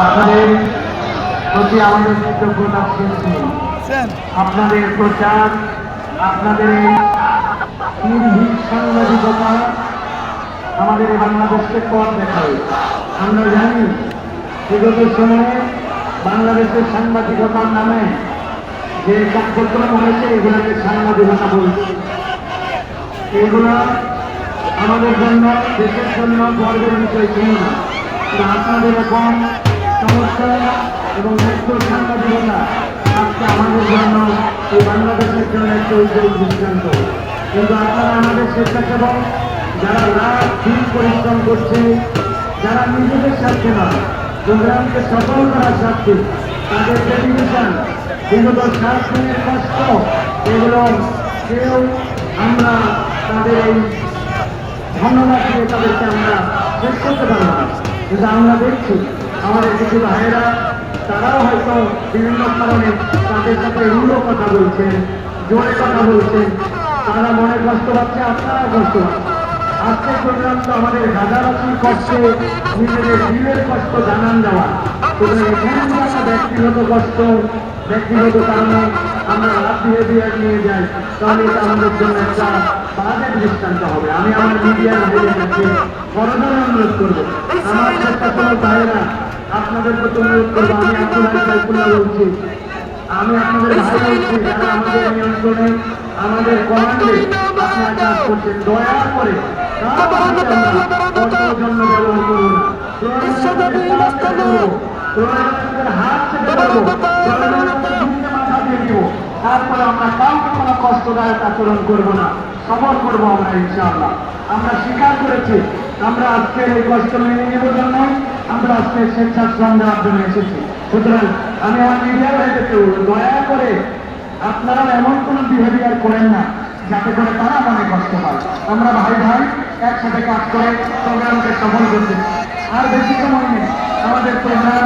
আপনাদের প্রতি আমাদের কৃতজ্ঞতা শেষ। আপনাদের প্রচার, আপনাদের নির্ভীক সাংবাদিকতা আমাদের এই বাংলাদেশকে পথ দেখায়। আমরা জানি বিগত সময়ে বাংলাদেশের সাংবাদিকতার নামে যে কার্যক্রম হয়েছে এগুলোকে সাংবাদিকতা বলছে। এগুলো আমাদের জন্য, দেশের জন্য গর্বের বিষয় ছিল না। আপনাদের এখন সমস্যা এবং মুক্ত সাংবাদিকতা আজকে আমাদের জন্য এই বাংলাদেশের জন্য একটা উজ্জ্বল দৃষ্টান্ত। কিন্তু আপনারা আমাদের স্বেচ্ছাসেবক যারা রাত দিন পরিশ্রম করছে, যারা নিজেদের স্বার্থে নয় প্রোগ্রামকে সফল করার স্বার্থে তাদের টেলিভিশন বিগত 7 দিনের কষ্ট এগুলো কেউ আমরা তাদের এই ধন্যবাদ দিয়ে তাদেরকে আমরা শেষ করতে পারবো না। কিন্তু আমরা দেখছি আমাদের কিছু ভাইয়েরা তারাও হয়তো বিভিন্ন কারণে তাদের সাথে রুলো কথা বলছেন, জোরে কথা বলছেন, তারা মনে কষ্ট পাচ্ছে, আপনারা কষ্ট পাচ্ছেন। আজকের প্রোগ্রাম তো আমাদের গাজাবাসীর কষ্টে নিজেদের দিলের কষ্ট জানান দেওয়া। সুতরাং এখানে যদি আমরা ব্যক্তিগত কষ্ট, ব্যক্তিগত কারণে আমরা রাত দিয়ে নিয়ে যাই, তাহলে এটা আমাদের জন্য একটা বাজে দৃষ্টান্ত হবে। আমি আমার মিডিয়ার ভাইয়ের কাছে বড়দের অনুরোধ করবো, আমার স্বেচ্ছাসেবক ভাইয়েরা আপনাদের প্রতি অনুরোধ করবো, আমি আপনাদের সাইফুল্লাহ বলছি, আমি আপনাদের ভাই বলছি, যারা আমাদের নিয়ন্ত্রণে আমাদের কমান্ডে আপনারা কাজ করছেন, দয়া করে জন্য ব্যবহার করবো না, হাত চেপে দেবো, মাথা দিয়ে দিব, তারপরে আমরা কাউকে কোনো কষ্টদায়ক আচরণ করবো না, সবর করবো আমরা ইনশাআল্লাহ। আমরা স্বীকার করেছি আমরা আজকে এই কষ্ট মেনে নেব জন্য আমরা আজকে স্বেচ্ছাশ্রম দেওয়ার জন্য এসেছি। সুতরাং আমি আমার মিডিয়া ভাইদেরকে দয়া করে আপনারা এমন কোনো বিহেভিয়ার করেন না যাতে করে তারা মনে কষ্ট পায়। আমরা ভাই ভাই একসাথে কাজ করে প্রোগ্রামকে সফল করতে, আর বেশি সময় নেই, আমাদের প্রোগ্রাম